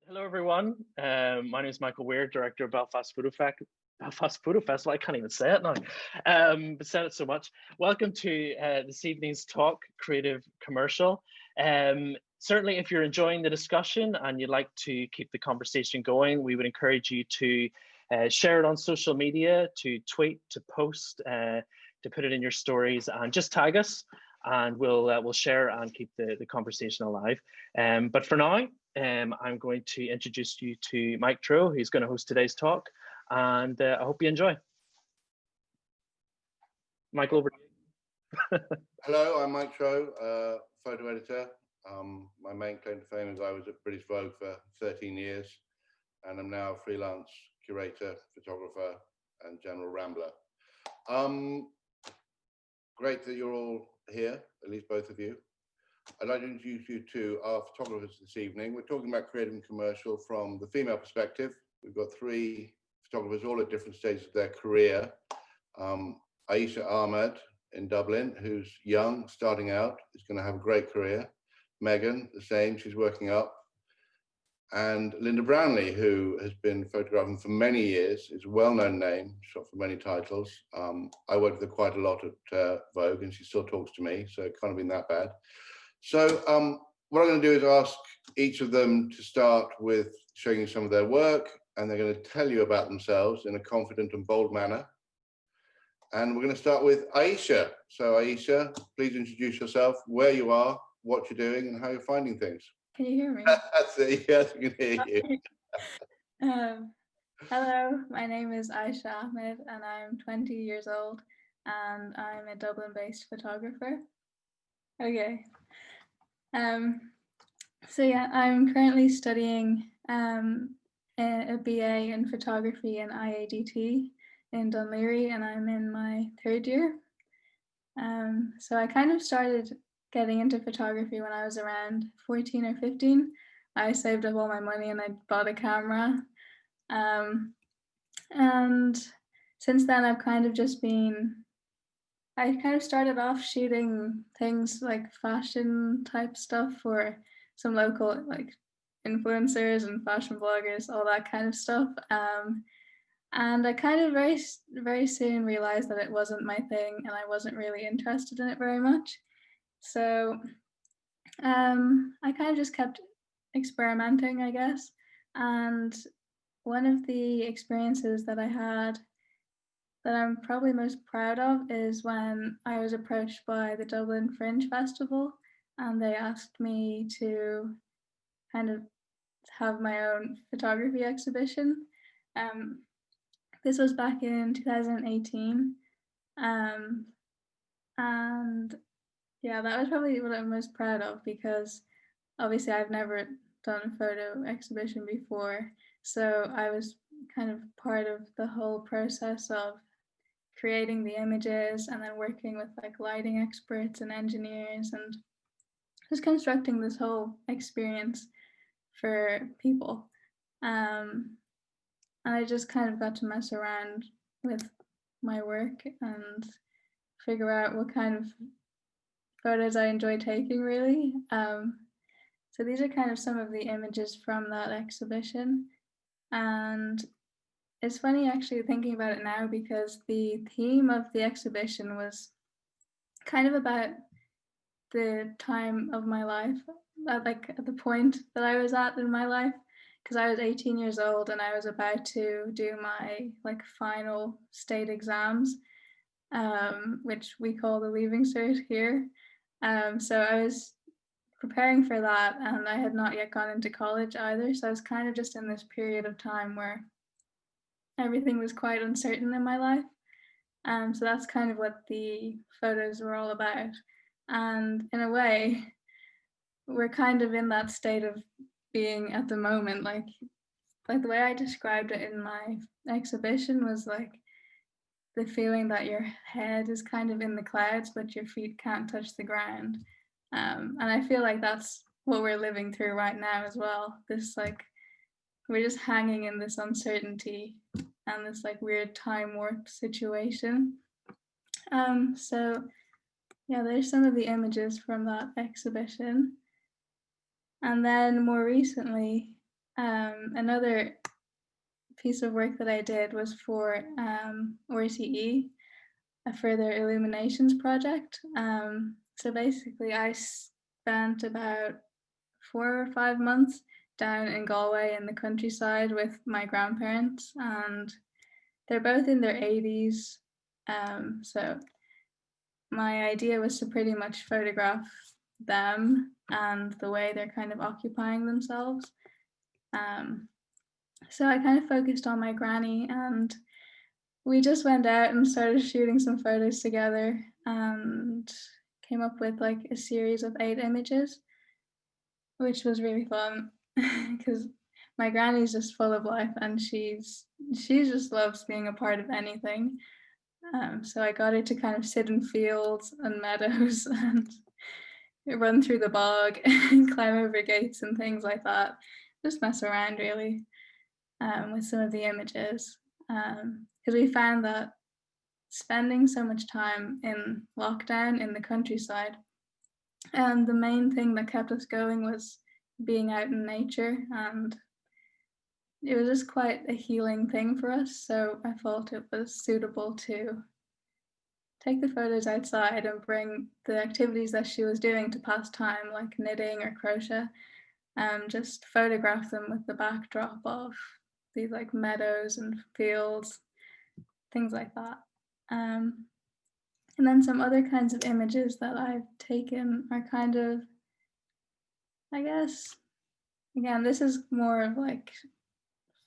Hello, everyone. My name is Michael Weir, Director of Belfast Photo Festival. I can't even say it now, but said it so much. Welcome to this evening's talk, Creative Commercial. Certainly, if you're enjoying the discussion and you'd like to keep the conversation going, we would encourage you to share it on social media, to tweet, to post, to put it in your stories, and just tag us, and we'll share and keep the conversation alive. But for now, I'm going to introduce you to Mike Crowe, who's going to host today's talk, and I hope you enjoy. Michael, over to you. Hello, I'm Mike Crowe, photo editor. My main claim to fame is I was at British Vogue for 13 years, and I'm now a freelance curator, photographer, and general rambler. Great that you're all here, at least both of you. I'd like to introduce you to our photographers this evening. We're talking about creative and commercial from the female perspective. We've got three photographers all at different stages of their career. Aisha Ahmed in Dublin, who's young, starting out, is going to have a great career. Megan, the same, she's working up. And Linda Brownlee, who has been photographing for many years, is a well-known name, shot for many titles. I worked with her quite a lot at Vogue, and she still talks to me, so it can't have been that bad. So what I'm going to do is ask each of them to start with showing you some of their work, and they're going to tell you about themselves in a confident and bold manner. And we're going to start with Aisha. So Aisha, please introduce yourself, where you are, what you're doing, and how you're finding things. Can you hear me? That's it, yes, we can hear you. Hello, my name is Aisha Ahmed, and I'm 20 years old, and I'm a Dublin-based photographer. Okay. So yeah, I'm currently studying a BA in photography in IADT in Dunleary, and I'm in my third year. So I kind of started getting into photography when I was around 14 or 15. I saved up all my money and I bought a camera. And since then I've kind of just been, I kind of started off shooting things like fashion type stuff for some local like influencers and fashion bloggers, all that kind of stuff. And I kind of very soon realized that it wasn't my thing and I wasn't really interested in it very much. So I kind of just kept experimenting, I guess. And one of the experiences that I had that I'm probably most proud of is when I was approached by the Dublin Fringe Festival, and they asked me to kind of have my own photography exhibition. This was back in 2018. And yeah, that was probably what I'm most proud of, because obviously I've never done a photo exhibition before. So I was kind of part of the whole process of creating the images and then working with like lighting experts and engineers and just constructing this whole experience for people. And I just kind of got to mess around with my work and figure out what kind of photos I enjoy taking, really. So these are kind of some of the images from that exhibition. And it's funny actually thinking about it now, because the theme of the exhibition was kind of about the time of my life, at the point that I was at in my life, because I was 18 years old and I was about to do my like final state exams, which we call the Leaving Cert here. So I was preparing for that, and I had not yet gone into college either. So I was kind of just in this period of time where everything was quite uncertain in my life. So that's kind of what the photos were all about. And in a way, we're kind of in that state of being at the moment. Like the way I described it in my exhibition was like the feeling that your head is kind of in the clouds, but your feet can't touch the ground. And I feel like that's what we're living through right now as well. This like, we're just hanging in this uncertainty and this like weird time warp situation. So yeah, there's some of the images from that exhibition. And then more recently, Another piece of work that I did was for RTE, a further illuminations project. So basically I spent about 4 or 5 months down in Galway in the countryside with my grandparents, and they're both in their 80s. So my idea was to pretty much photograph them and the way they're kind of occupying themselves. So I kind of focused on my granny, and we just went out and started shooting some photos together and came up with like a series of 8 images, which was really fun because my granny's just full of life and she just loves being a part of anything. So I got her to kind of sit in fields and meadows and run through the bog and climb over gates and things like that. Just mess around really with some of the images. Because we found that spending so much time in lockdown in the countryside, and the main thing that kept us going was being out in nature, and it was just quite a healing thing for us. So I thought it was suitable to take the photos outside and bring the activities that she was doing to pass time, like knitting or crochet, just photograph them with the backdrop of these like meadows and fields, things like that. And then some other kinds of images that I've taken are kind of, I guess, again, this is more of like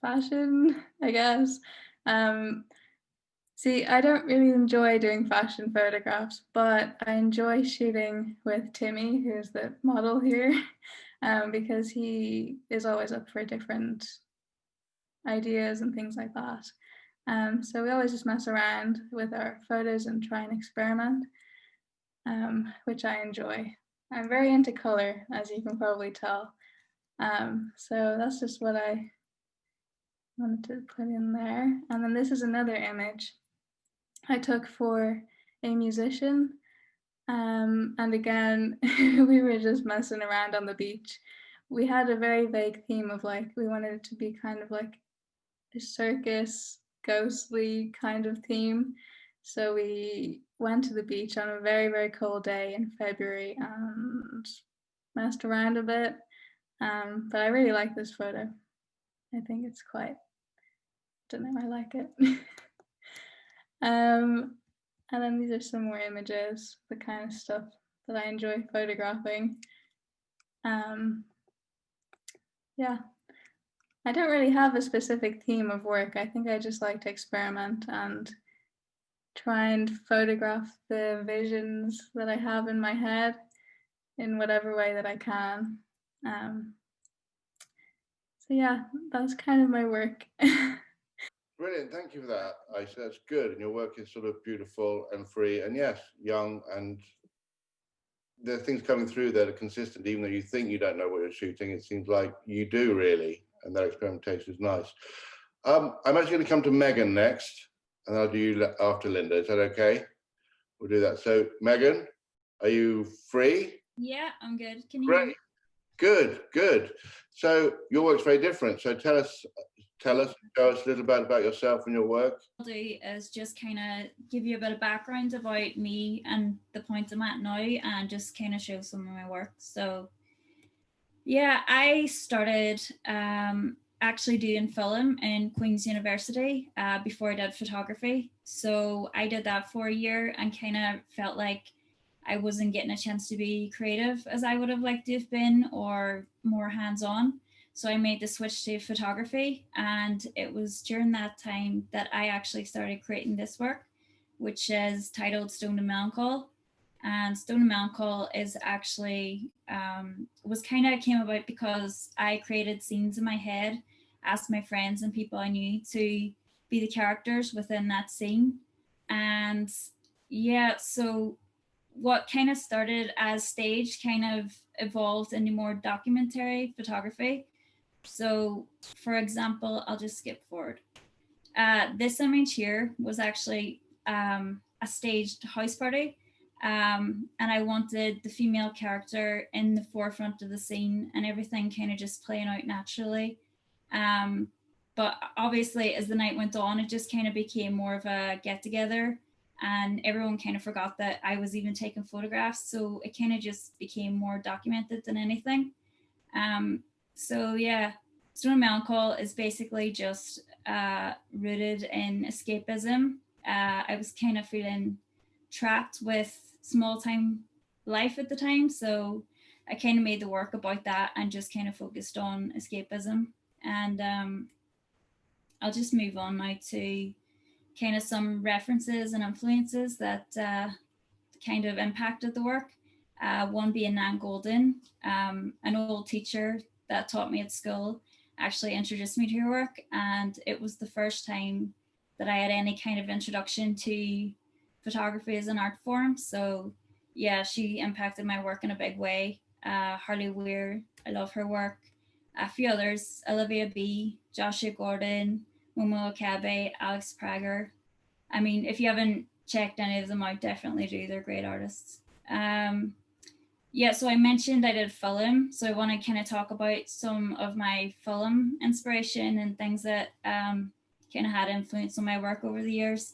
fashion, I guess. See, I don't really enjoy doing fashion photographs, but I enjoy shooting with Timmy, who's the model here, because he is always up for different ideas and things like that. So we always just mess around with our photos and try and experiment, which I enjoy. I'm very into color, as you can probably tell. So that's just what I wanted to put in there. And then this is another image I took for a musician. And again, we were just messing around on the beach. We had a very vague theme of like, we wanted it to be kind of like a circus, ghostly kind of theme. So we went to the beach on a very, very cold day in February and messed around a bit. But I really like this photo. I think it's quite, I don't know, I like it. And then these are some more images, the kind of stuff that I enjoy photographing. Yeah, I don't really have a specific theme of work. I think I just like to experiment and try and photograph the visions that I have in my head in whatever way that I can. So yeah, that's kind of my work. Brilliant, thank you for that, Aisha. That's good, and your work is sort of beautiful and free, and yes, young, and there are things coming through that are consistent, even though you think you don't know what you're shooting. It seems like you do really, and that experimentation is nice. I'm actually going to come to Megan next, and I'll do you after Linda. Is that okay? We'll do that. So, Megan, are you free? Yeah, I'm good. Can you Great. hear me? Good, good. So your work's very different. So show us a little bit about yourself and your work. What I'll do is just kind of give you a bit of background about me and the point I'm at now, and just kind of show some of my work. So, yeah, I started actually doing film in Queen's University before I did photography. So I did that for a year and kind of felt like I wasn't getting a chance to be creative as I would have liked to have been, or more hands on. So I made the switch to photography. And it was during that time that I actually started creating this work, which is titled Stone and Melancholy. And Stone and Melancholy is actually was kind of came about because I created scenes in my head, asked my friends and people I knew to be the characters within that scene. And yeah, so what kind of started as stage kind of evolved into more documentary photography. So, for example, I'll just skip forward. This image here was actually a staged house party. And I wanted the female character in the forefront of the scene and everything kind of just playing out naturally. But obviously, as the night went on, it just kind of became more of a get together, and everyone kind of forgot that I was even taking photographs. So it kind of just became more documented than anything. So yeah, Stone and Melancholy is basically just rooted in escapism. I was kind of feeling trapped with small time life at the time, so I kind of made the work about that and just kind of focused on escapism. And I'll just move on now to kind of some references and influences that kind of impacted the work. One being Nan Golden, an old teacher that taught me at school, actually introduced me to her work, and it was the first time that I had any kind of introduction to photography as an art form. So yeah, she impacted my work in a big way. Harley Weir, I love her work. A few others, Olivia B, Joshua Gordon, Momo Akabe, Alex Prager. I mean, if you haven't checked any of them out, definitely do. They're great artists. Yeah, so I mentioned I did film, so I want to kind of talk about some of my film inspiration and things that kind of had influence on my work over the years.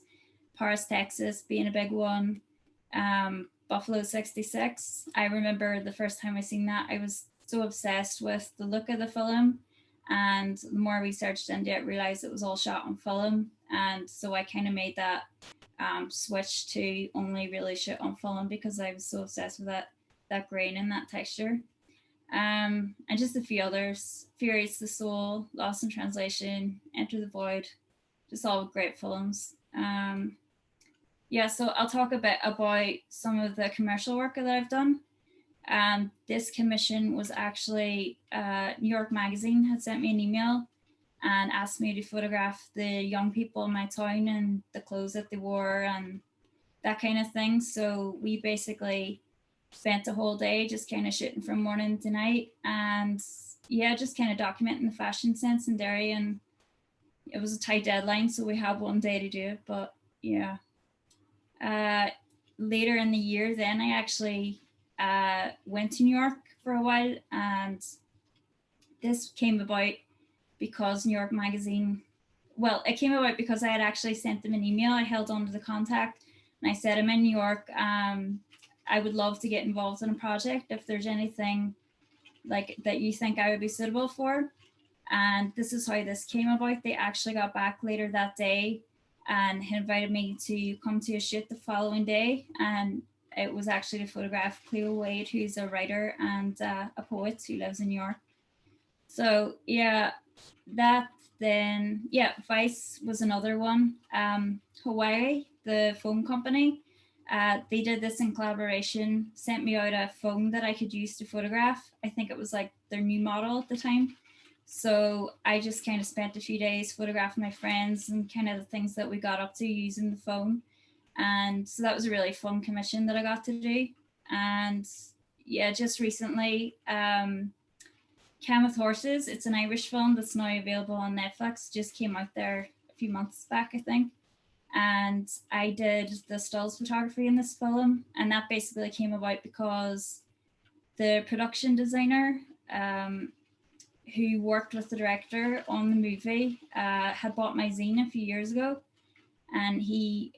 Paris, Texas being a big one. Buffalo 66. I remember the first time I seen that, I was so obsessed with the look of the film, and the more I researched into it, I realized it was all shot on film, and so I kind of made that switch to only really shoot on film because I was so obsessed with that grain and that texture. And just a few others: Fear Eats the Soul, Lost in Translation, Enter the Void, just all great films. Yeah, so I'll talk a bit about some of the commercial work that I've done. This commission was actually New York Magazine had sent me an email and asked me to photograph the young people in my town and the clothes that they wore and that kind of thing. So we basically spent a whole day just kind of shooting from morning to night, and yeah, just kind of documenting the fashion sense in Derry. And it was a tight deadline, so we had one day to do it, but yeah. Later in the year, then I actually went to New York for a while, and this came about because New York Magazine, well, it came about because I had actually sent them an email. I held on to the contact and I said, I'm in New York. I would love to get involved in a project if there's anything like that you think I would be suitable for. And this is how this came about. They actually got back later that day and he invited me to come to a shoot the following day. And it was actually to photograph Cleo Wade, who's a writer and a poet who lives in New York. So yeah, that then, yeah, Vice was another one. Hawaii, the phone company, they did this in collaboration, sent me out a phone that I could use to photograph. I think it was like their new model at the time. So I just kind of spent a few days photographing my friends and kind of the things that we got up to using the phone. And so that was a really fun commission that I got to do. And yeah, just recently, Cam with Horses, it's an Irish film that's now available on Netflix, just came out there a few months back, I think. And I did the stills photography in this film. And that basically came about because the production designer who worked with the director on the movie had bought my zine a few years ago. And he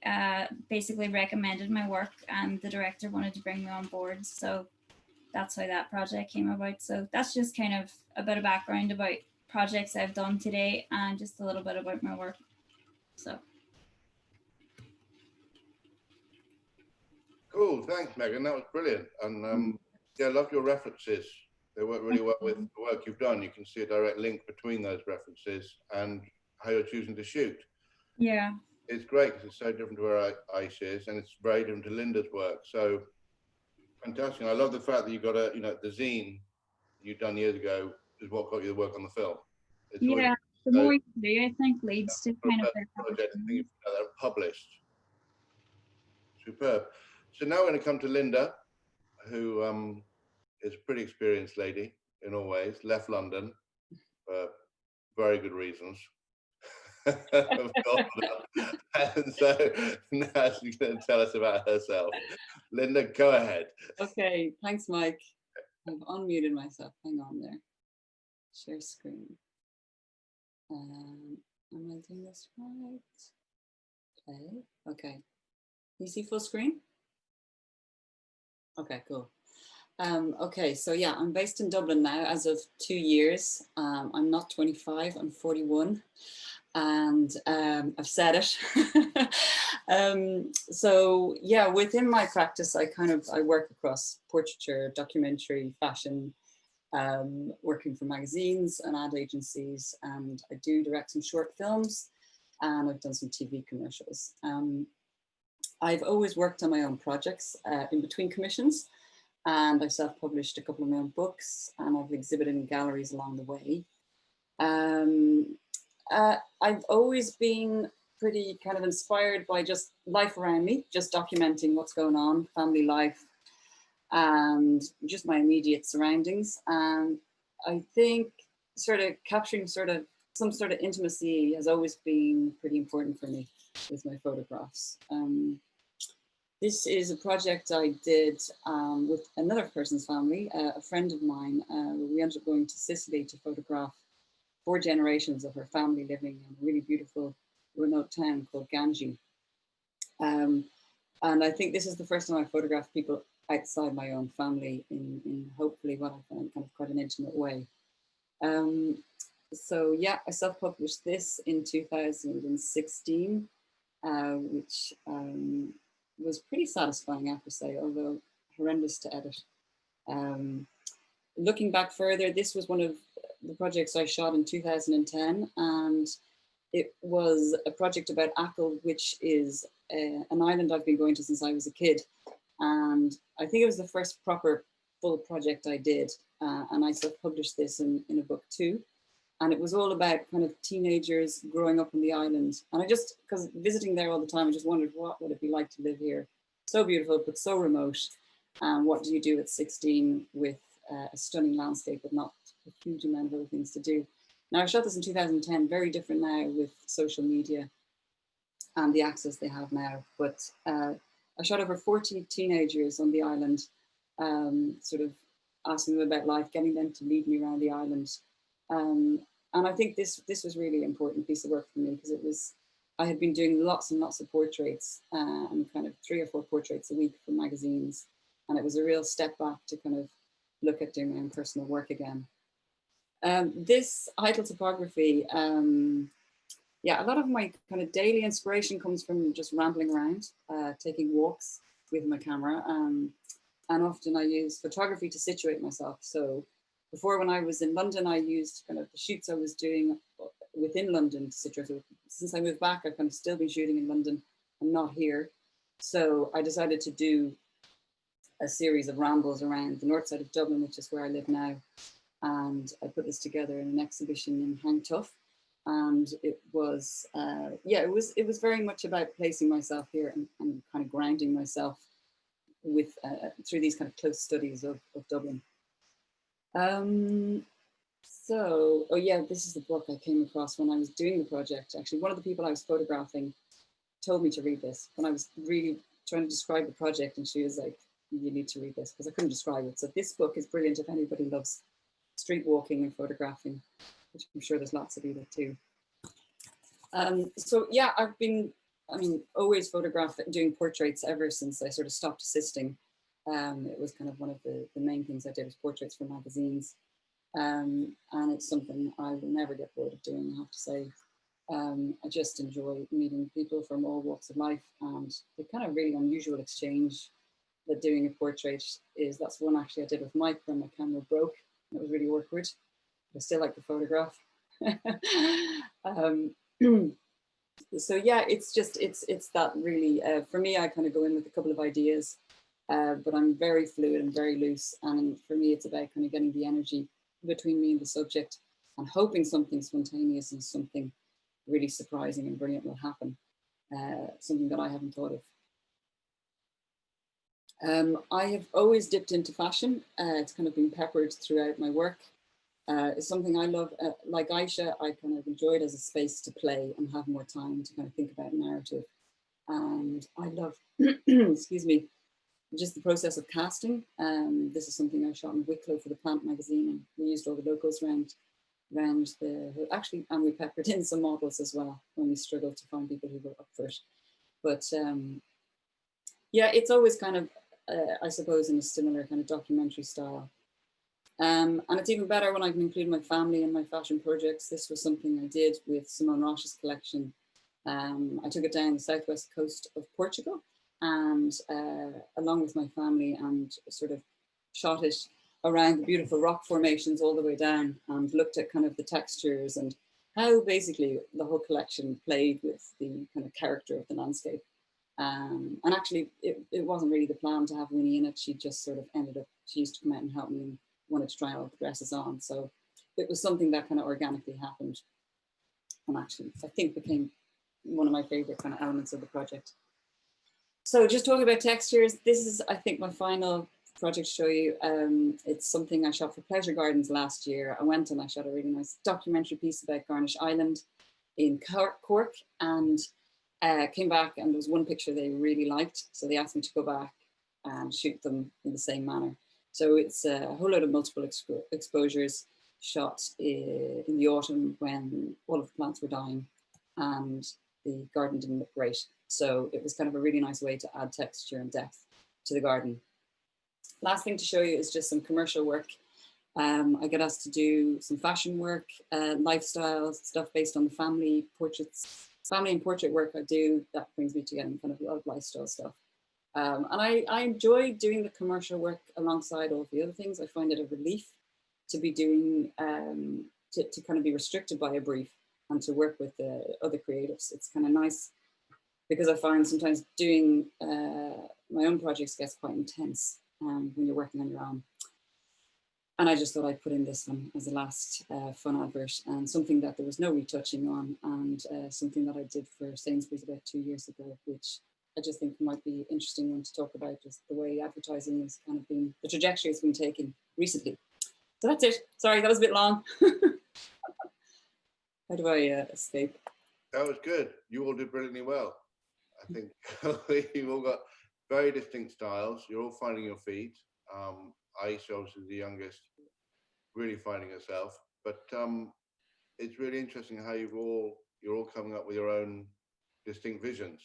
basically recommended my work and the director wanted to bring me on board. So that's how that project came about. So that's just kind of a bit of background about projects I've done today and just a little bit about my work. So. Cool, thanks, Megan. That was brilliant. And yeah, I love your references. They work really well with the work you've done. You can see a direct link between those references and how you're choosing to shoot. Yeah. It's great because it's so different to where Ice is, and it's very different to Linda's work. So fantastic. I love the fact that you got the zine you've done years ago is what got you the work on the film. It's yeah, the more you do, I think, leads to kind of published. Superb. So now we're going to come to Linda, who is a pretty experienced lady in all ways, left London for very good reasons. And so now she's going to tell us about herself. Linda, go ahead. Okay, thanks, Mike. I've unmuted myself. Hang on there. Share screen. Am I doing this right? Play. Okay. Can you see full screen? Okay, cool. Okay, so yeah, I'm based in Dublin now as of 2 years. I'm not 25, I'm 41. And I've said it. So yeah, within my practice, I work across portraiture, documentary, fashion, working for magazines and ad agencies, and I do direct some short films, and I've done some TV commercials. I've always worked on my own projects in between commissions, and I've self-published a couple of my own books, and I've exhibited in galleries along the way. I've always been pretty kind of inspired by just life around me, just documenting what's going on, family life, and just my immediate surroundings. And I think sort of capturing some sort of intimacy has always been pretty important for me with my photographs. This is a project I did with another person's family, a friend of mine. We ended up going to Sicily to photograph 4 generations of her family living in a really beautiful remote town called Ganji. And I think this is the first time I photographed people outside my own family in hopefully what I found kind of quite an intimate way. So yeah, I self-published this in 2016, which was pretty satisfying, I have to say, although horrendous to edit. Looking back further, this was one of the projects I shot in 2010, and it was a project about Achill, which is an island I've been going to since I was a kid. And I think it was the first proper full project I did. And I self-published this in a book too. And it was all about kind of teenagers growing up on the island. And I just, because visiting there all the time, I just wondered, what would it be like to live here? So beautiful, but so remote. And what do you do at 16 with a stunning landscape, but not a huge amount of other things to do? Now, I shot this in 2010, very different now with social media and the access they have now. But I shot over 40 teenagers on the island, sort of asking them about life, getting them to lead me around the island. And I think this was really an important piece of work for me, because I had been doing lots and lots of portraits, and kind of 3 or 4 portraits a week for magazines. And it was a real step back to kind of look at doing my own personal work again. This Untitled Topography, yeah, a lot of my kind of daily inspiration comes from just rambling around, taking walks with my camera. And often I use photography to situate myself. So before, when I was in London, I used kind of the shoots I was doing within London to situate. Since I moved back, I've kind of still been shooting in London and not here. So I decided to do a series of rambles around the north side of Dublin, which is where I live now. And I put this together in an exhibition in Hang Tough. And it was, yeah, it was very much about placing myself here and kind of grounding myself with through these kind of close studies of Dublin. So, oh yeah, this is the book I came across when I was doing the project. Actually, one of the people I was photographing told me to read this when I was really trying to describe the project, and she was like, you need to read this, because I couldn't describe it. So this book is brilliant if anybody loves street walking and photographing, which I'm sure there's lots of you that do. So yeah, I've been, always doing portraits ever since I sort of stopped assisting. It was kind of one of the main things I did, was portraits for magazines. And it's something I will never get bored of doing, I have to say. I just enjoy meeting people from all walks of life, and the kind of really unusual exchange that doing a portrait is. That's one actually I did with Mike when my camera broke. It was really awkward. I still like the photograph. So yeah, it's that really, for me, I kind of go in with a couple of ideas, but I'm very fluid and very loose. And for me, it's about kind of getting the energy between me and the subject and hoping something spontaneous and something really surprising and brilliant will happen, something that I haven't thought of. I have always dipped into fashion. It's kind of been peppered throughout my work. It's something I love. Like Aisha, I kind of enjoyed as a space to play and have more time to kind of think about narrative. And I love, excuse me, just the process of casting. This is something I shot in Wicklow for the Plant magazine, and we used all the locals around around actually, and we peppered in some models as well when we struggled to find people who were up for it. But yeah, it's always kind of, I suppose, in a similar kind of documentary style. And it's even better when I can include my family in my fashion projects. This was something I did with Simone Roche's collection. I took it down the southwest coast of Portugal, and along with my family, and sort of shot it around the beautiful rock formations all the way down, and looked at kind of the textures and how basically the whole collection played with the kind of character of the landscape. And actually, it wasn't really the plan to have Winnie in it. She just sort of ended up, she used to come out and help me and wanted to try all the dresses on. So it was something that kind of organically happened, and actually, I think became one of my favorite kind of elements of the project. So just talking about textures, this is, I think, my final project to show you. It's something I shot for Pleasure Gardens last year. I went and I shot a really nice documentary piece about Garnish Island in Cork, and came back, and there was one picture they really liked. So they asked me to go back and shoot them in the same manner. So it's a whole load of multiple exposures shot in the autumn when all of the plants were dying and the garden didn't look great. So it was kind of a really nice way to add texture and depth to the garden. Last thing to show you is just some commercial work. I get asked to do some fashion work, lifestyle stuff based on the family portraits, family and portrait work I do. That brings me to getting kind of a lot of lifestyle stuff. And I enjoy doing the commercial work alongside all of the other things. I find it a relief to be doing, to kind of be restricted by a brief and to work with the other creatives. It's kind of nice because I find sometimes doing my own projects gets quite intense when you're working on your own. And I just thought I'd put in this one as a last fun advert, and something that there was no retouching on, and something that I did for Sainsbury's about 2 years ago, which I just think might be interesting one to talk about, just the way advertising has kind of been, the trajectory it's been taken recently. So that's it. Sorry, that was a bit long. How do I escape? That was good. You all did brilliantly well. I think you've all got very distinct styles. You're all finding your feet. Aisha, obviously the youngest, really finding herself. But it's really interesting how you're all coming up with your own distinct visions.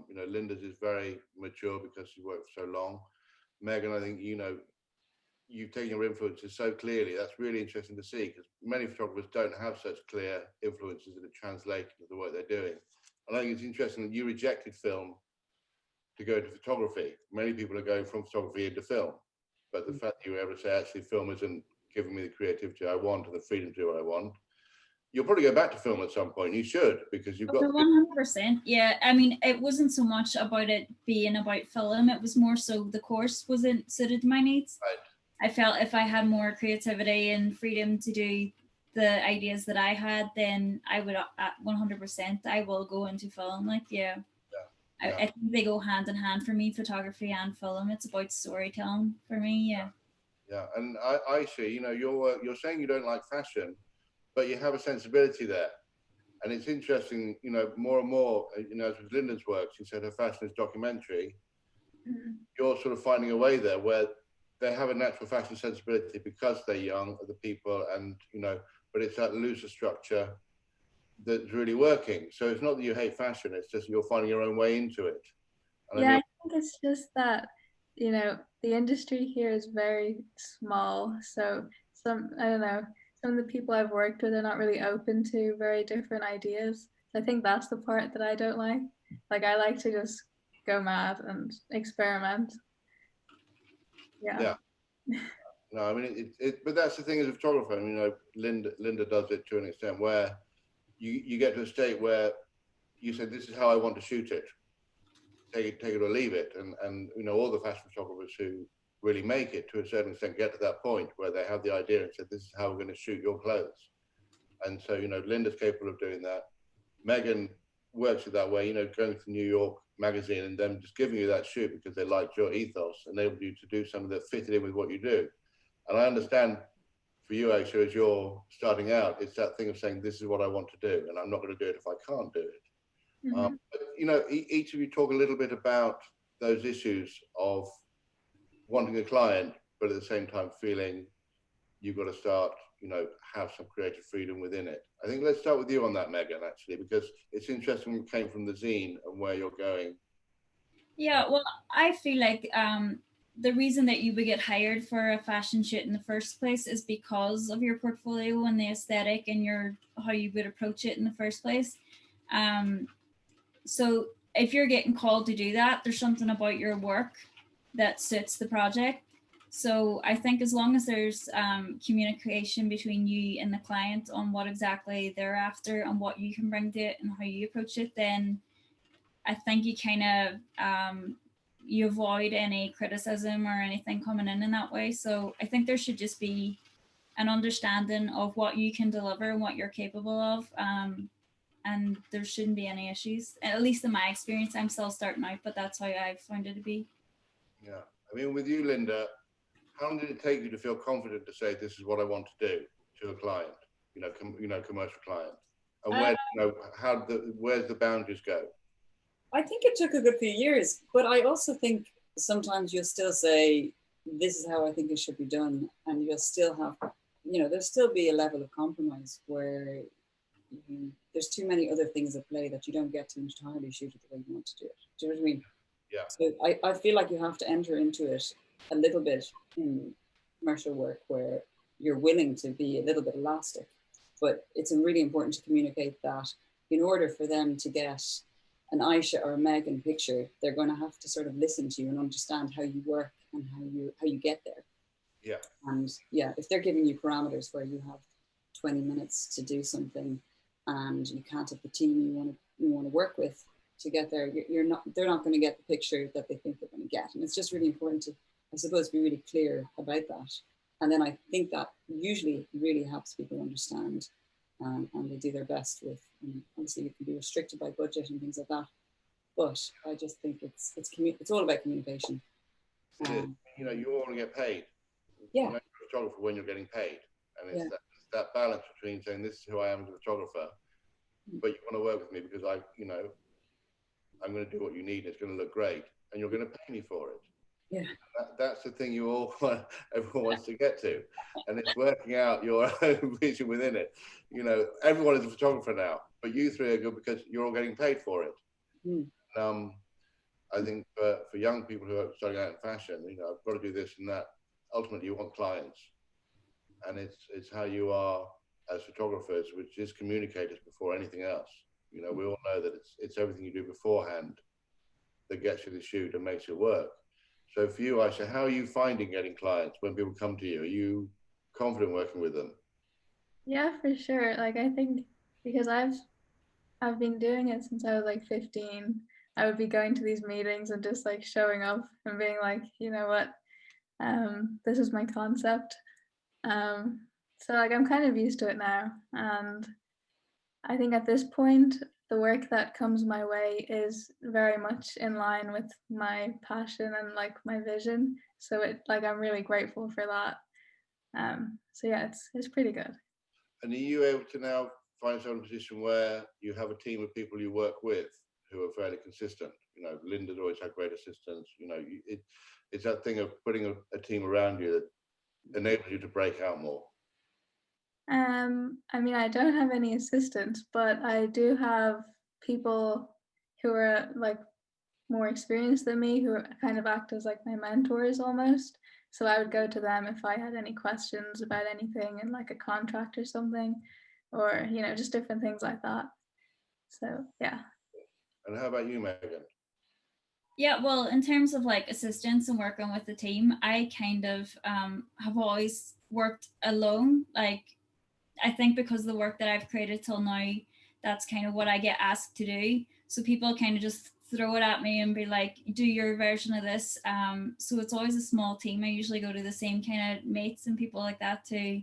You know, Linda's is very mature because she worked for so long. Megan, I think, you know, you've taken your influences so clearly. That's really interesting to see, because many photographers don't have such clear influences that are translated to the work they're doing. And I think it's interesting that you rejected film to go to photography. Many people are going from photography into film, but the fact that you were able to say, actually, film isn't giving me the creativity I want or the freedom to do what I want. You'll probably go back to film at some point. You should, because you've got 100%. Yeah, I mean, it wasn't so much about it being about film. It was more so the course wasn't suited to my needs. Right. I felt if I had more creativity and freedom to do the ideas that I had, then I would, at 100%, I will go into film. Like, yeah. I think they go hand in hand for me, photography and film. It's about storytelling for me. Yeah. Yeah, and Aisha, you know, you're saying you don't like fashion, but you have a sensibility there. And it's interesting, you know, more and more, you know, as with Linda's work, she said her fashion is documentary. Mm-hmm. You're sort of finding a way there where they have a natural fashion sensibility because they're young, other people, and, you know, but it's that looser structure that's really working. So it's not that you hate fashion, it's just you're finding your own way into it. And yeah, I think it's just that, you know, the industry here is very small. So I don't know, some of the people I've worked with are not really open to very different ideas. I think that's the part that I don't like. Like, I like to just go mad and experiment. Yeah. No, I mean, but that's the thing as a photographer. I mean, you know, Linda does it to an extent where you get to a state where you say, this is how I want to shoot it. Take it or leave it. And you know, all the fashion photographers who really make it to a certain extent get to that point where they have the idea and said, this is how we're going to shoot your clothes. And so, you know, Linda's capable of doing that. Megan works it that way, you know, going to New York Magazine and them just giving you that shoot because they liked your ethos, enabled you to do something that fitted in with what you do. And I understand for you, Aisha, as you're starting out, it's that thing of saying, this is what I want to do, and I'm not going to do it if I can't do it. Mm-hmm. But, you know, each of you talk a little bit about those issues of wanting a client, but at the same time feeling you've got to start have some creative freedom within it. I think let's start with you on that, Megan, actually, because it's interesting you came from the zine and where you're going. Yeah, well, I feel like the reason that you would get hired for a fashion shoot in the first place is because of your portfolio and the aesthetic and how you would approach it in the first place. So if you're getting called to do that, there's something about your work that suits the project. So I think as long as there's communication between you and the client on what exactly they're after and what you can bring to it and how you approach it, then I think you kind of you avoid any criticism or anything coming in that way. So I think there should just be an understanding of what you can deliver and what you're capable of. And there shouldn't be any issues, at least in my experience. I'm still starting out, but that's how I've found it to be. Yeah, I mean, with you, Linda, how long did it take you to feel confident to say this is what I want to do to a client, commercial client, and where's the boundaries go? I think it took a good few years, but I also think sometimes you'll still say, this is how I think it should be done. And you'll still have, there'll still be a level of compromise where there's too many other things at play that you don't get to entirely shoot it the way you want to do it. Do you know what I mean? Yeah. So I feel like you have to enter into it a little bit in commercial work where you're willing to be a little bit elastic. But it's really important to communicate that in order for them to get an Aisha or a Megan picture, they're going to have to sort of listen to you and understand how you work and how you get there. Yeah. And yeah, if they're giving you parameters where you have 20 minutes to do something and you can't have the team you want to work with to get there, they're not going to get the picture that they think they're going to get. And it's just really important to, I suppose, be really clear about that. And then I think that usually really helps people understand. And they do their best with, obviously you can be restricted by budget and things like that. But I just think it's all about communication. You all want to get paid. Yeah. You're a photographer when you're getting paid. And it's that balance between saying this is who I am as a photographer, but you want to work with me because I'm going to do what you need. It's going to look great and you're going to pay me for it. Yeah. That's the thing everyone wants to get to, and it's working out your own vision within it. Everyone is a photographer now, but you three are good because you're all getting paid for it. I think for young people who are starting out in fashion, I've got to do this and that. Ultimately, you want clients, and it's how you are as photographers, which is communicators before anything else. We all know that it's everything you do beforehand that gets you the shoot and makes it work. So for you, Aisha, how are you finding getting clients when people come to you? Are you confident working with them? Yeah, for sure. Like, I think because I've been doing it since I was like 15. I would be going to these meetings and just like showing up and being like, you know what, this is my concept. So like I'm kind of used to it now. And I think at this point, the work that comes my way is very much in line with my passion and like my vision. So I'm really grateful for that. So yeah, it's pretty good. And are you able to now find yourself in a position where you have a team of people you work with who are fairly consistent? Linda's always had great assistants. It's that thing of putting a team around you that enables you to break out more. I mean, I don't have any assistants, but I do have people who are like more experienced than me, who kind of act as like my mentors almost. So I would go to them if I had any questions about anything in like a contract or something, or just different things like that. So yeah. And how about you, Megan? Yeah, well, in terms of like assistance and working with the team, I kind of have always worked alone. Like, I think because of the work that I've created till now, that's kind of what I get asked to do. So people kind of just throw it at me and be like, do your version of this. So it's always a small team. I usually go to the same kind of mates and people like that to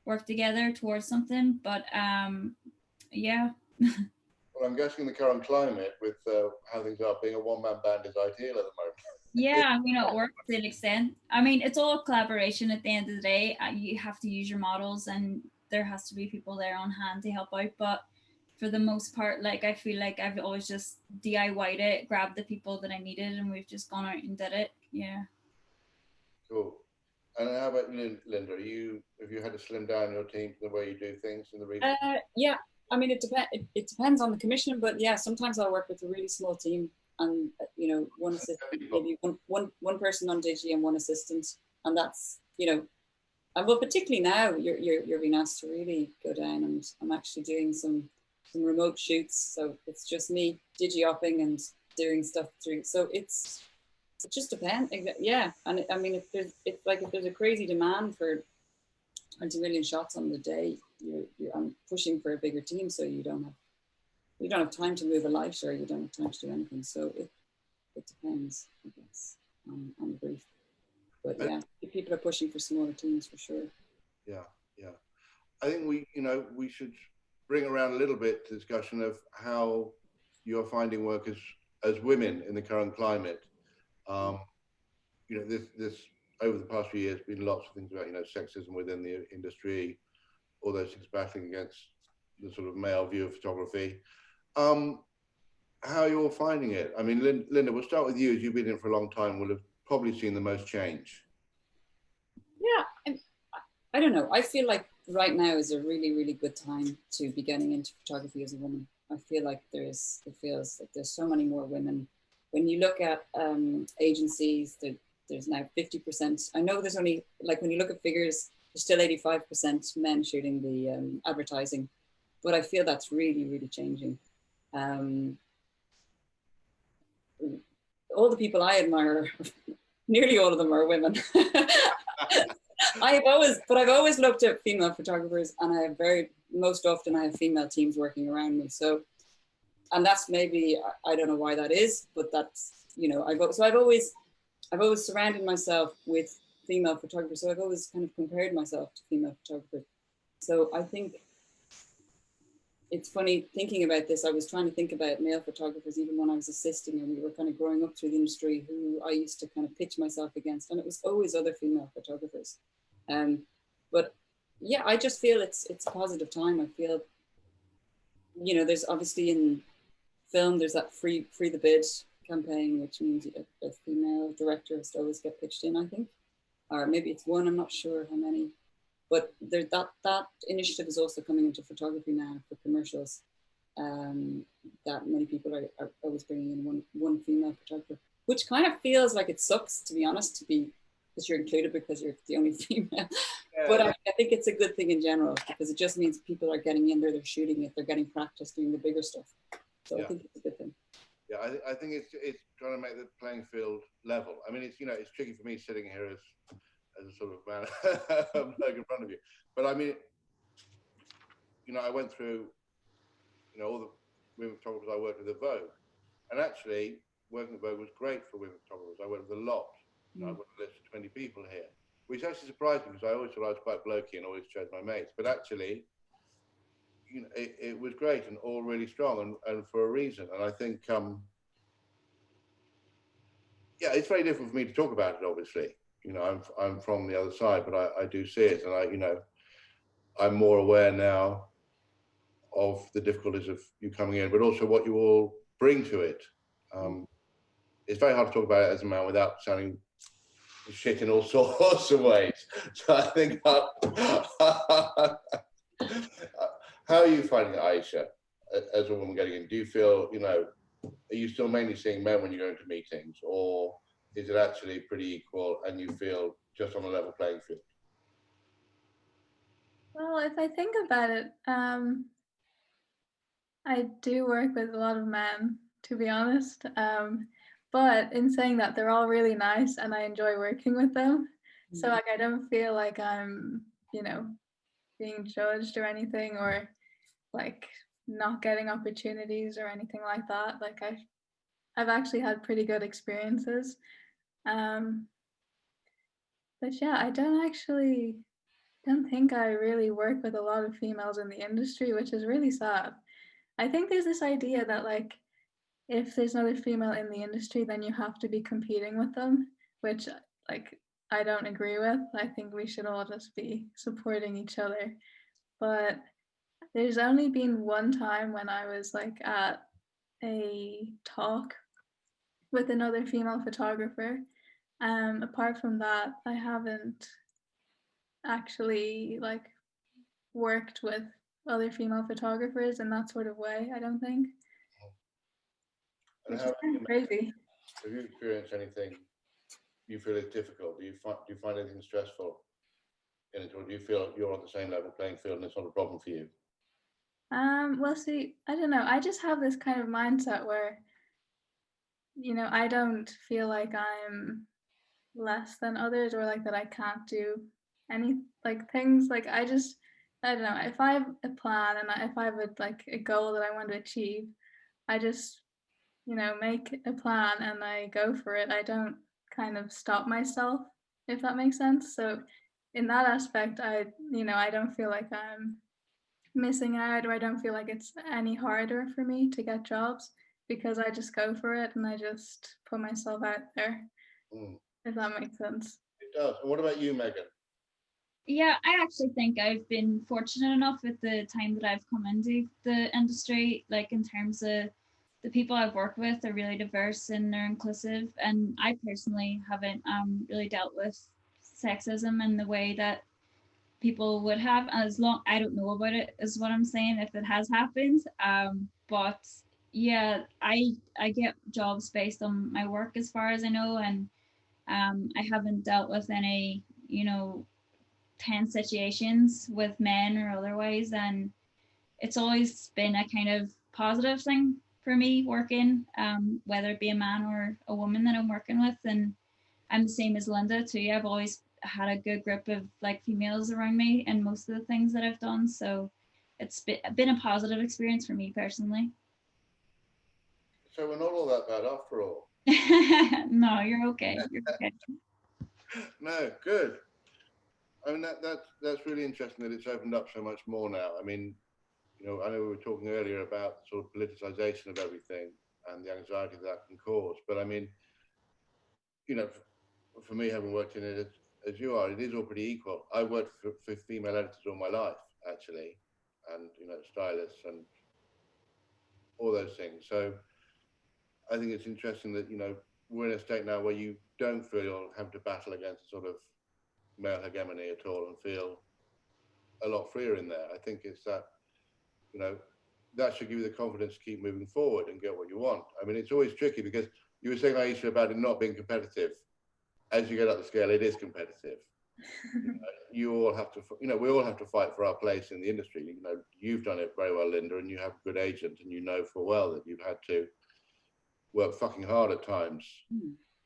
work together towards something. But yeah. Well, I'm guessing the current climate with how things are, being a one-man band is ideal at the moment. Yeah, I mean, it works to an extent. I mean, it's all collaboration at the end of the day. You have to use your models and there has to be people there on hand to help out. But for the most part, like, I feel like I've always just DIY'd it, grabbed the people that I needed, and we've just gone out and did it. Yeah. Cool. And how about you, Linda? Have you had to slim down your team the way you do things in the region? Yeah, I mean, it depends on the commission, but yeah, sometimes I'll work with a really small team, and one assistant, maybe one person on Digi and one assistant, and that's and well, particularly now you're being asked to really go down, and I'm actually doing some remote shoots, so it's just me digi-opping and doing stuff through. So it just depends. Yeah, and I mean, if there's a crazy demand for 20 million shots on the day, I'm pushing for a bigger team, so you don't have time to move a light, or you don't have time to do anything. So it depends, I guess, on the brief. But yeah, people are pushing for smaller teams for sure. Yeah. I think we should bring around a little bit the discussion of how you're finding work as women in the current climate. This over the past few years been lots of things about sexism within the industry, all those things battling against the sort of male view of photography. How you're finding it? I mean, Linda, we'll start with you, as you've been in for a long time. Will have probably seen the most change. Yeah, I don't know. I feel like right now is a really, really good time to be getting into photography as a woman. I feel like it feels like there's so many more women. When you look at agencies, there's now 50%. I know there's only, like, when you look at figures, there's still 85% men shooting the advertising, but I feel that's really, really changing. All the people I admire, nearly all of them are women. I've always looked at female photographers, and most often I have female teams working around me. So, and that's maybe, I don't know why that is, but that's, I've always surrounded myself with female photographers. So I've always kind of compared myself to female photographers. So I think it's funny thinking about this. I was trying to think about male photographers even when I was assisting, and we were kind of growing up through the industry, who I used to kind of pitch myself against, and it was always other female photographers. But yeah, I just feel it's a positive time. I feel, there's obviously in film, there's that free the bid campaign, which means a female director has to always get pitched in, I think, or maybe it's one, I'm not sure how many. But that initiative is also coming into photography now for commercials. That many people are always bringing in one female photographer, which kind of feels like it sucks, to be honest, because you're included because you're the only female. Yeah. But I think it's a good thing in general, because it just means people are getting in there, they're shooting it, they're getting practice doing the bigger stuff. So yeah. I think it's a good thing. Yeah, I think it's trying to make the playing field level. I mean, it's tricky for me sitting here as a sort of man in front of you. But I mean, I went through, all the women photographers I worked with at Vogue. And actually, working at Vogue was great for women photographers. I worked with a lot. I've got a list of 20 people here, which actually surprised me, because I always thought I was quite blokey and always chose my mates. But actually, it was great and all really strong, and for a reason. And I think, yeah, it's very difficult for me to talk about it, obviously. I'm from the other side, but I do see it, and I'm more aware now of the difficulties of you coming in, but also what you all bring to it. It's very hard to talk about it as a man without sounding shit in all sorts of ways. So I think, how are you finding it, Aisha, as a woman getting in? Do you feel, are you still mainly seeing men when you go into meetings, or is it actually pretty equal and you feel just on a level playing field? Well, if I think about it, I do work with a lot of men, to be honest. But in saying that, they're all really nice and I enjoy working with them. So like, I don't feel like I'm, being judged or anything, or like not getting opportunities or anything like that. Like I've actually had pretty good experiences. But yeah, I don't think I really work with a lot of females in the industry, which is really sad. I think there's this idea that like, if there's another female in the industry, then you have to be competing with them, which like I don't agree with. I think we should all just be supporting each other. But there's only been one time when I was like at a talk with another female photographer. Apart from that, I haven't actually like worked with other female photographers in that sort of way, I don't think. And Which how is kind of crazy. have you experienced anything you feel is difficult? Do you find anything stressful in it, or do you feel you're on the same level playing field and it's not a problem for you? Well, see, I don't know. I just have this kind of mindset where, I don't feel like I'm less than others or like that I can't do any like things. Like I don't know. If I have a plan and if I have like a goal that I want to achieve, I just, make a plan and I go for it. I don't kind of stop myself, if that makes sense. So in that aspect, I don't feel like I'm missing out, or I don't feel like it's any harder for me to get jobs because I just go for it and I just put myself out there, if that makes sense. It does. And what about you, Megan? Yeah, I actually think I've been fortunate enough with the time that I've come into the industry, like in terms of the people I've worked with are really diverse and they're inclusive. And I personally haven't really dealt with sexism in the way that people would have. As long I don't know about it is what I'm saying, if it has happened. But yeah, I get jobs based on my work as far as I know, and I haven't dealt with any, tense situations with men or otherwise, and it's always been a kind of positive thing for me working, whether it be a man or a woman that I'm working with. And I'm the same as Linda too. I've always had a good group of like females around me in most of the things that I've done, so it's been a positive experience for me personally. So we're not all that bad after all. No, you're okay. You're okay. No, good. I mean, that's really interesting that it's opened up so much more now. I mean, I know we were talking earlier about the sort of politicization of everything and the anxiety that can cause. But I mean, for me, having worked in it as you are, it is all pretty equal. I worked for female editors all my life, actually, and stylists and all those things. So I think it's interesting that we're in a state now where you don't feel you'll have to battle against sort of male hegemony at all and feel a lot freer in there. I think it's that that should give you the confidence to keep moving forward and get what you want. I mean, it's always tricky because you were saying, Aisha, about it not being competitive. As you get up the scale, it is competitive. You all have to, we all have to fight for our place in the industry. You've done it very well, Linda, and you have a good agent, and you know full well that you've had to work fucking hard at times,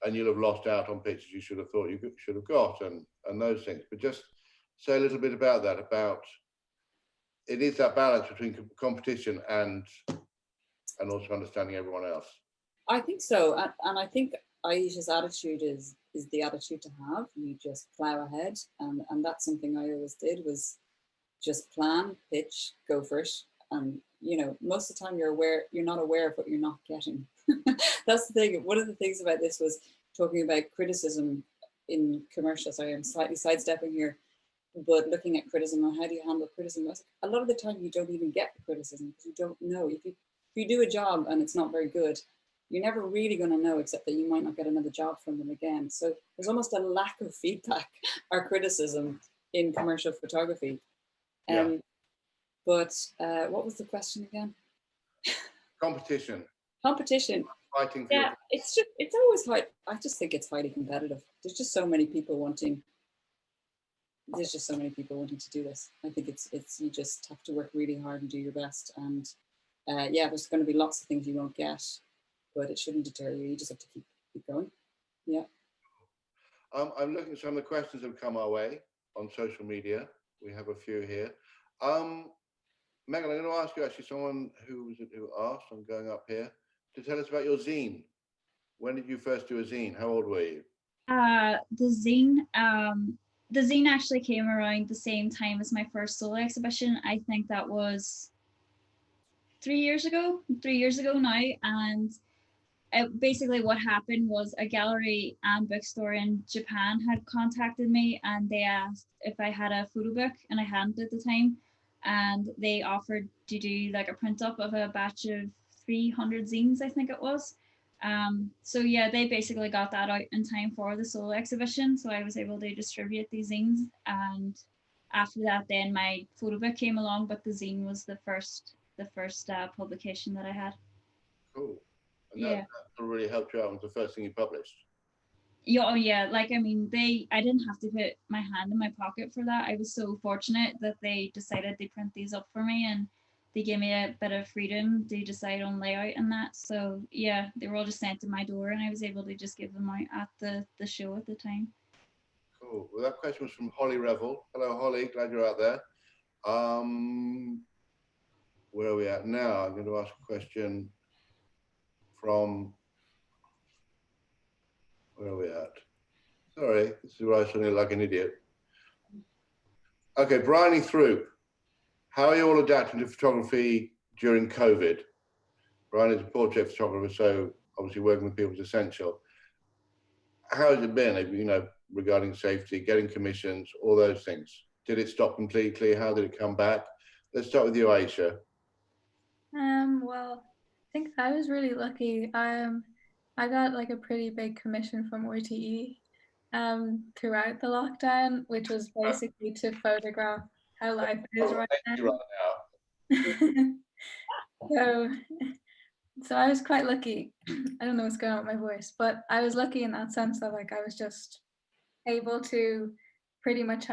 and you'll have lost out on pictures you should have thought you should have got, and those things. But just say a little bit about that, about it is that balance between competition and also understanding everyone else. I think so, and I think Aisha's attitude is the attitude to have. You just plow ahead, and that's something I always did, was just plan, pitch, go for it. And most of the time you're not aware of what you're not getting. That's the thing. One of the things about this was talking about criticism in commercial. Sorry, I'm slightly sidestepping here, but looking at criticism and how do you handle criticism. A lot of the time you don't even get the criticism because you don't know. If you do a job and it's not very good, you're never really going to know, except that you might not get another job from them again. So there's almost a lack of feedback or criticism in commercial photography. But what was the question again? Competition. Fighting for it's always hard. I just think it's highly competitive. There's just so many people wanting to do this. I think it's you just have to work really hard and do your best. And there's going to be lots of things you won't get, but it shouldn't deter you. You just have to keep going. Yeah. I'm looking at some of the questions that have come our way on social media. We have a few here. Megan, I'm going to ask you actually, someone who asked, I'm going up here, to tell us about your zine. When did you first do a zine? How old were you? The zine actually came around the same time as my first solo exhibition. I think that was 3 years ago now. And basically what happened was a gallery and bookstore in Japan had contacted me, and they asked if I had a photo book, and I hadn't at the time. And they offered to do like a print up of a batch of 300 zines, I think it was. So yeah, they basically got that out in time for the solo exhibition, so I was able to distribute these zines. And after that, then my photo book came along, but the zine was the first publication that I had. Cool. And Yeah. that really helped you out with the first thing you published. Yeah, oh yeah, like I mean, I didn't have to put my hand in my pocket for that. I was so fortunate that they decided to print these up for me, and they gave me a bit of freedom to decide on layout and that. So yeah, they were all just sent to my door, and I was able to just give them out at the show at the time. Cool. Well, that question was from Holly Revel. Hello, Holly. Glad you're out there. Where are we at now? I'm going to ask a question from, where are we at? Sorry, this is where I sound like an idiot. Okay, Bryony Throop. How are you all adapting to photography during COVID? Brian is a portrait photographer, so obviously working with people is essential. How has it been, you know, regarding safety, getting commissions, all those things? Did it stop completely? How did it come back? Let's start with you, Aisha. Well, I think I was really lucky. I got like a pretty big commission from RTE throughout the lockdown, which was basically to photograph how life is right now. So I was quite lucky. I don't know what's going on with my voice, but I was lucky in that sense that like I was just able to pretty much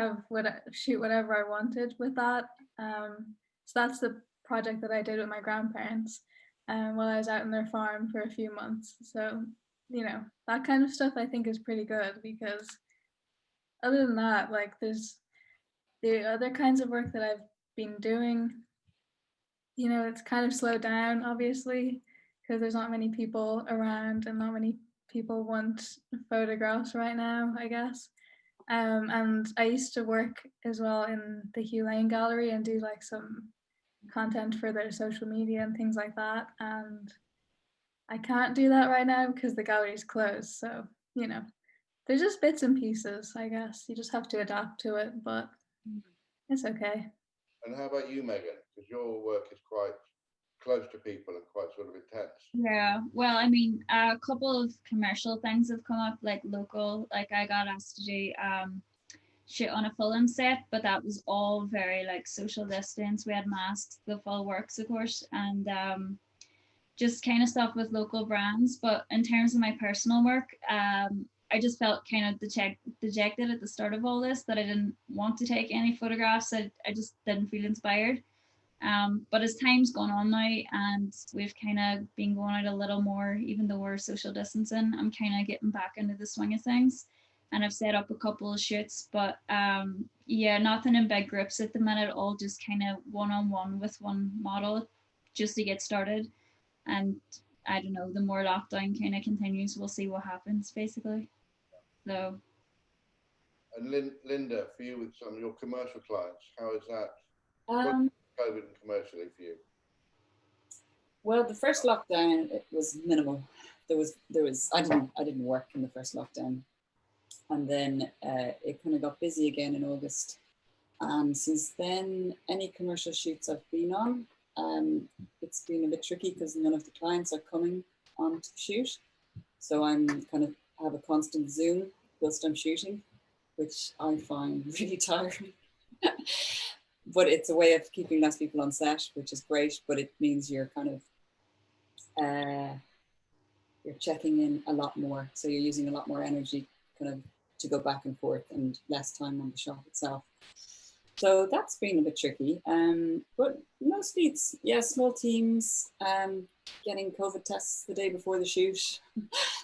shoot whatever I wanted with that. So that's the project that I did with my grandparents while I was out on their farm for a few months. So, you know, that kind of stuff I think is pretty good, because other than that, like there's the other kinds of work that I've been doing, you know, it's kind of slowed down, obviously, because there's not many people around and not many people want photographs right now, I guess. And I used to work as well in the Hugh Lane Gallery and do like some content for their social media and things like that. And I can't do that right now because the gallery's closed. So, you know, there's just bits and pieces, I guess. You just have to adapt to it, but it's okay. And how about you, Megan? Because your work is quite close to people and quite sort of intense. Yeah, well, I mean, a couple of commercial things have come up, like local. Like I got asked to do shoot on a film set, but that was all very like social distance. We had masks, the full works, of course, and just kind of stuff with local brands. But in terms of my personal work, I just felt kind of dejected at the start of all this, that I didn't want to take any photographs. I just didn't feel inspired. But as time's gone on now and we've kind of been going out a little more, even though we're social distancing, I'm kind of getting back into the swing of things. And I've set up a couple of shoots, but yeah, nothing in big groups at the minute, all just kind of one-on-one with one model just to get started. And I don't know, the more lockdown kind of continues, we'll see what happens, basically. So. And Linda, for you with some of your commercial clients, how is that? COVID and commercially for you? Well, the first lockdown, it was minimal. There was I didn't work in the first lockdown, and then it kind of got busy again in August. And since then, any commercial shoots I've been on, it's been a bit tricky because none of the clients are coming on to shoot. So I'm kind of have a constant Zoom whilst I'm shooting, which I find really tiring. But it's a way of keeping less people on set, which is great, but it means you're kind of, you're checking in a lot more. So you're using a lot more energy kind of to go back and forth and less time on the shot itself. So that's been a bit tricky. But mostly it's, yeah, small teams, getting COVID tests the day before the shoot,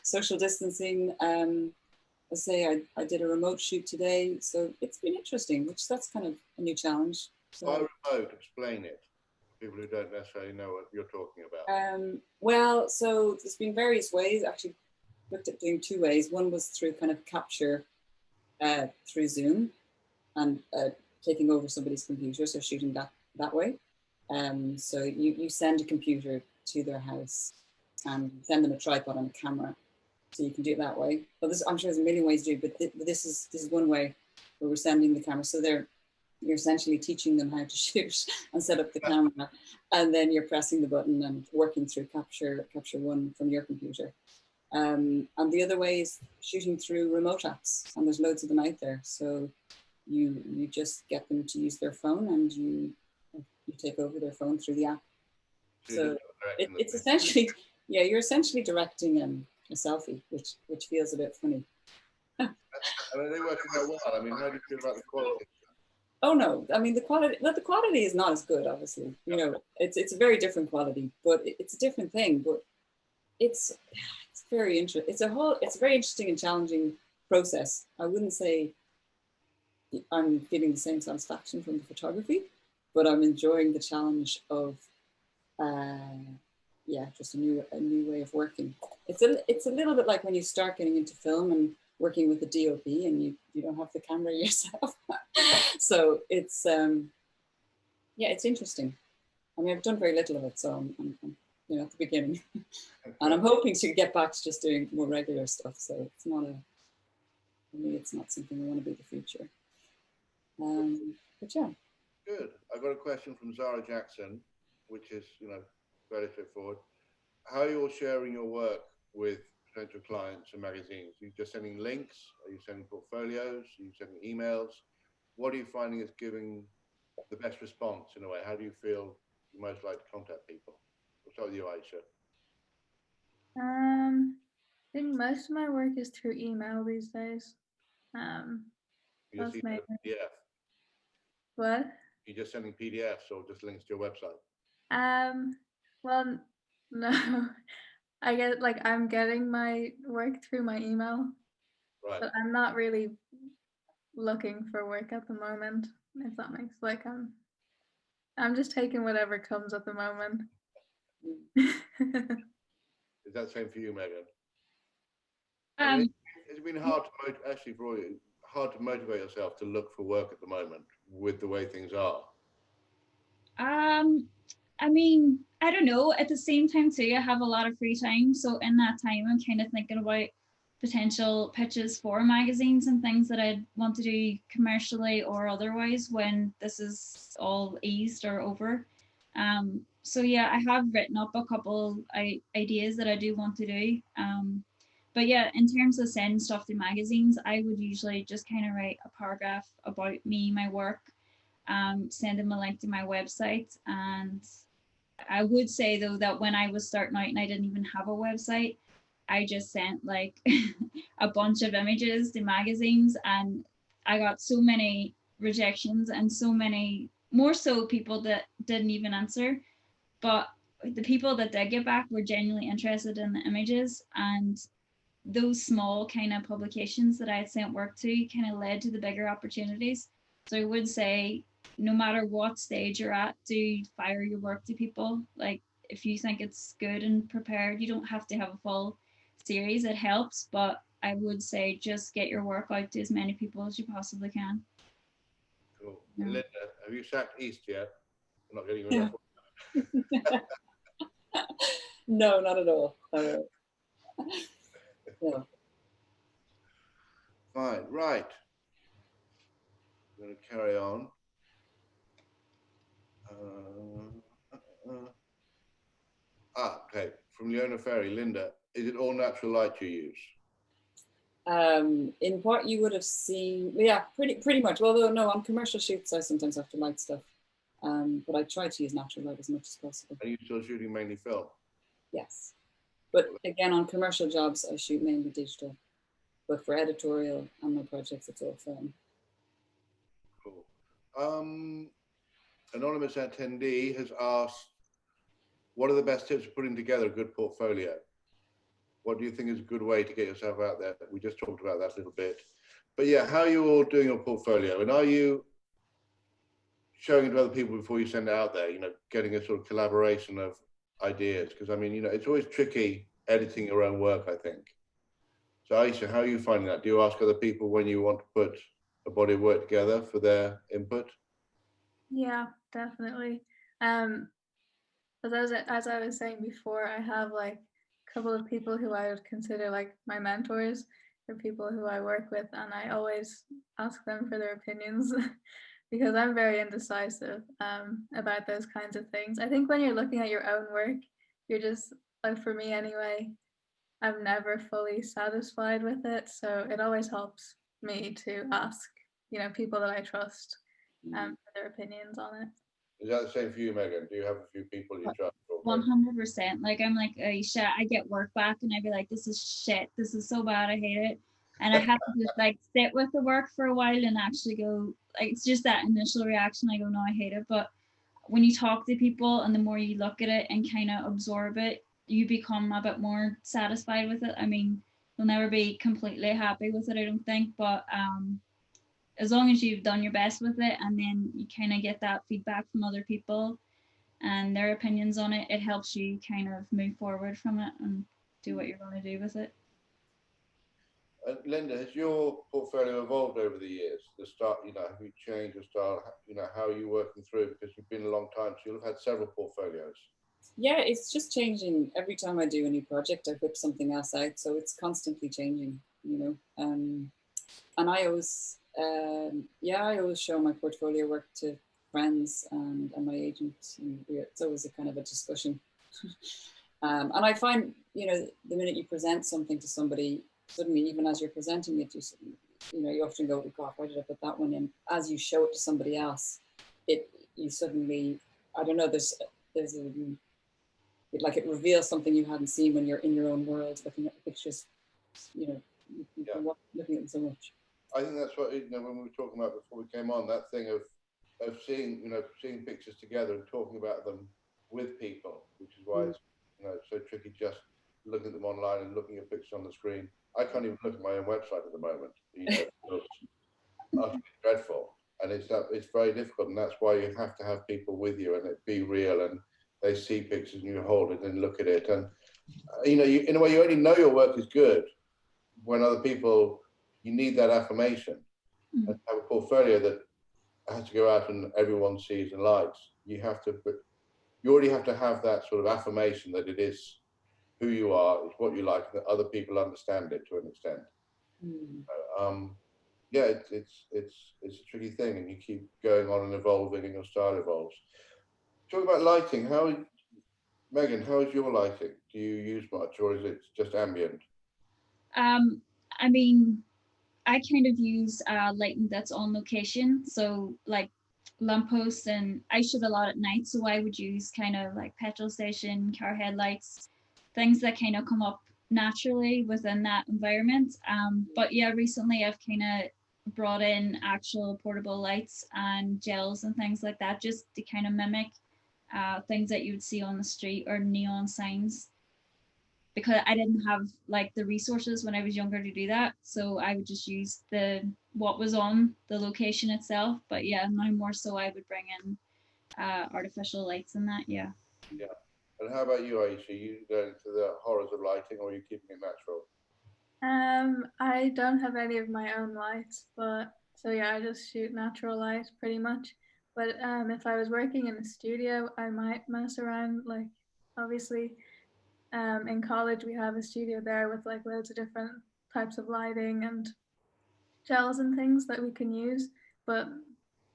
social distancing. I say I did a remote shoot today, so it's been interesting, which that's kind of a new challenge. So, by remote, explain it for people who don't necessarily know what you're talking about. Well, so there's been various ways. Actually, looked at doing two ways. One was through kind of capture through Zoom and taking over somebody's computer, so shooting that way. So you send a computer to their house and send them a tripod and a camera. So you can do it that way. But I'm sure there's a million ways to do it, but this is one way where we're sending the camera. So you're essentially teaching them how to shoot and set up the camera, and then you're pressing the button and working through capture one from your computer. And the other way is shooting through remote apps, and there's loads of them out there. So you just get them to use their phone, and you take over their phone through the app. So it's essentially, yeah, you're essentially directing a selfie, which feels a bit funny. And are they working out well? I mean, how do you feel about the quality? Oh no, I mean the quality is not as good, obviously. You know, it's a very different quality, but it's a different thing. But it's very interesting. It's a very interesting and challenging process. I wouldn't say I'm getting the same satisfaction from the photography, but I'm enjoying the challenge of just a new way of working. It's a little bit like when you start getting into film and working with a DOP and you don't have the camera yourself. So it's it's interesting. I mean, I've done very little of it, so I'm at the beginning. And I'm hoping to get back to just doing more regular stuff. So it's not for me, it's not something I want to be in the future. But yeah. Good. I've got a question from Zara Jackson, which is, fairly straightforward. How are you all sharing your work with potential clients and magazines? Are you just sending links? Are you sending portfolios? Are you sending emails? What are you finding is giving the best response in a way? How do you feel you most like to contact people? We'll start with you, Aisha. I think most of my work is through email these days. You just email a PDF? What? You're just sending PDFs or just links to your website? Well, no. I get I'm getting my work through my email, right? But I'm not really looking for work at the moment. If that makes I'm just taking whatever comes at the moment. Is that the same for you, Megan? I mean, it's been hard to hard to motivate yourself to look for work at the moment with the way things are. I mean, I don't know. At the same time too, I have a lot of free time. So in that time, I'm kind of thinking about potential pitches for magazines and things that I'd want to do commercially or otherwise when this is all eased or over. So yeah, I have written up a couple ideas that I do want to do. But yeah, in terms of sending stuff to magazines, I would usually just kind of write a paragraph about me, my work, send them a link to my website. And I would say though that when I was starting out and I didn't even have a website, I just sent a bunch of images to magazines, and I got so many rejections and so many more so people that didn't even answer. But the people that did get back were genuinely interested in the images, and those small kind of publications that I had sent work to kind of led to the bigger opportunities. So I would say no matter what stage you're at, do fire your work to people. If you think it's good and prepared, you don't have to have a full series. It helps, but I would say just get your work out to as many people as you possibly can. Cool. Yeah. Linda, have you sacked East yet? I'm not getting enough. No, not at all. Yeah. Fine, right. I'm going to carry on. Okay. From Leona Ferry, Linda, is it all natural light you use? In what you would have seen, yeah, pretty much. Although no, on commercial shoots, I sometimes have to light stuff. But I try to use natural light as much as possible. Are you still shooting mainly film? Yes. But again, on commercial jobs, I shoot mainly digital. But for editorial and my projects, it's all film. Cool. Anonymous attendee has asked, what are the best tips for putting together a good portfolio? What do you think is a good way to get yourself out there? We just talked about that a little bit. But yeah, how are you all doing your portfolio? And are you showing it to other people before you send it out there, getting a sort of collaboration of ideas? Because I mean, it's always tricky editing your own work, I think. So Aisha, how are you finding that? Do you ask other people when you want to put a body of work together for their input? Yeah, definitely. As I was saying before, I have a couple of people who I would consider my mentors, or people who I work with, and I always ask them for their opinions. because I'm very indecisive about those kinds of things. I think when you're looking at your own work, you're just, like for me anyway, I'm never fully satisfied with it. So it always helps me to ask, people that I trust for their opinions on it. Is that the same for you, Megan? Do you have a few people you trust? 100%. Like I'm like, oh shit, I get work back and I'd be like, this is shit. This is so bad. I hate it. And I have to just like sit with the work for a while and actually go, like, it's just that initial reaction. I go, no, I hate it. But when you talk to people and the more you look at it and kind of absorb it, you become a bit more satisfied with it. I mean, you'll never be completely happy with it, I don't think. But as long as you've done your best with it and then you kind of get that feedback from other people and their opinions on it, it helps you kind of move forward from it and do what you're going to do with it. Linda, has your portfolio evolved over the years? The start, have you changed your style? How are you working through? Because you've been a long time, so you'll have had several portfolios. Yeah, it's just changing. Every time I do a new project, I whip something else out. So it's constantly changing, And I always, I always show my portfolio work to friends and my agent. And it's always a kind of a discussion. And I find, the minute you present something to somebody, suddenly, even as you're presenting it, you often go, oh God, why did I put that one in? As you show it to somebody else, you suddenly, I don't know, there's it reveals something you hadn't seen when you're in your own world, looking at the pictures, looking at them so much. I think that's what, when we were talking about before we came on, that thing of seeing, seeing pictures together and talking about them with people, which is why it's, it's so tricky just looking at them online and looking at pictures on the screen. I can't even look at my own website at the moment. It's utterly dreadful, and it's very difficult, and that's why you have to have people with you and it be real, and they see pictures and you hold it and look at it, and in a way you only know your work is good when other people, you need that affirmation. And have a portfolio that has to go out and everyone sees and likes. You already have to have that sort of affirmation that it is who you are, it's what you like, and that other people understand it to an extent. It's a tricky thing, and you keep going on and evolving, and your style evolves. Talk about lighting. Megan, how is your lighting? Do you use much, or is it just ambient? I mean, I kind of use lighting that's on location. So like lampposts, and I shoot a lot at night. So I would use kind of like petrol station, car headlights, things that kind of come up naturally within that environment. But yeah, recently I've kind of brought in actual portable lights and gels and things like that, just to kind of mimic things that you would see on the street or neon signs, because I didn't have like the resources when I was younger to do that. So I would just use what was on the location itself. But yeah, now more so I would bring in artificial lights and that, yeah. Yeah. And how about you, Aisha? Are you going into the horrors of lighting, or are you keeping it natural? I don't have any of my own lights, but so yeah, I just shoot natural light pretty much. But if I was working in a studio, I might mess around. Like obviously, in college we have a studio there with like loads of different types of lighting and gels and things that we can use. But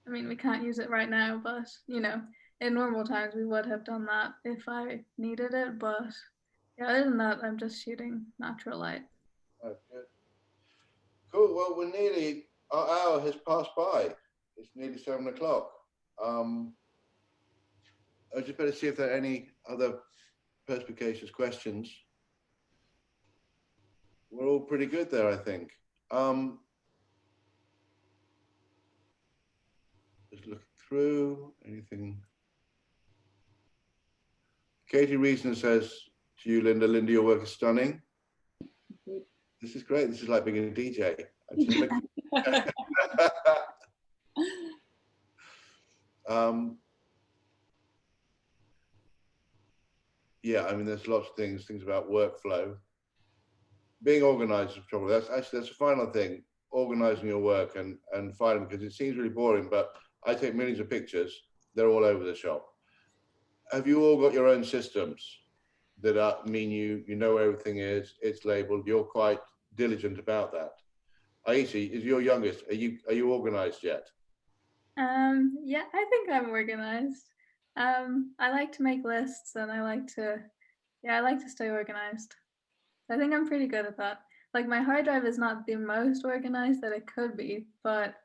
I mean, we can't use it right now. But in normal times we would have done that if I needed it. But yeah, other than that, I'm just shooting natural light. Oh, good. Cool. Well, our hour has passed by. It's nearly 7 o'clock. I just better see if there are any other perspicacious questions. We're all pretty good there, I think. Just looking through anything. Katie Reasoner says to you, Linda, your work is stunning. This is great. This is like being a DJ. Yeah, I mean, there's lots of things about workflow. Being organized is trouble. That's the final thing, organizing your work and finding, because it seems really boring, but I take millions of pictures. They're all over the shop. Have you all got your own systems that mean you know where everything is, it's labeled, you're quite diligent about that? Aisha is your youngest. Are you organized yet? Yeah, I think I'm organized. I like to make lists and I like to stay organized. I think I'm pretty good at that. Like my hard drive is not the most organized that it could be, but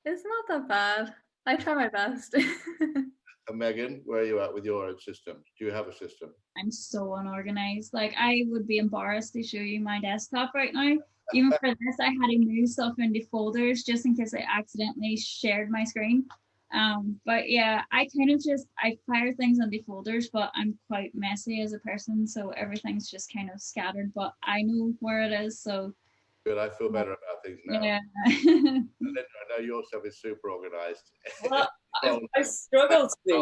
it's not that bad. I try my best. And Megan, where are you at with your own system? Do you have a system? I'm so unorganized. Like I would be embarrassed to show you my desktop right now. Even for this, I had to move stuff into folders just in case I accidentally shared my screen. But yeah, I kind of just I fire things into folders, but I'm quite messy as a person, so everything's just kind of scattered. But I know where it is, so Good, I feel better about things now. yeah. And then I know your stuff is super organized. Well, I struggle to be.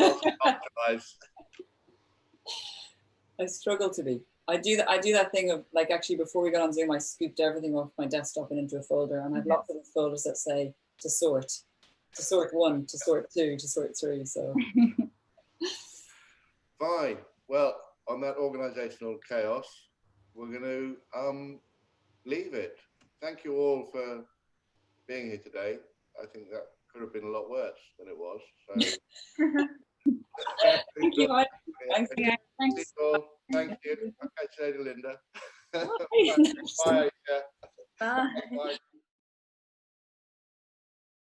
Optimized. I struggle to be. I do that thing of like actually before we got on Zoom, I scooped everything off my desktop and into a folder, and I have lots of folders that say to sort 1, to sort 2, to sort 3. So Fine. Well, on that organizational chaos, we're going to leave it. Thank you all for being here today. I think that could have been a lot worse than it was. So. Thank you. Thanks. Thank you. Okay, Linda. Bye. Bye. Bye. Bye.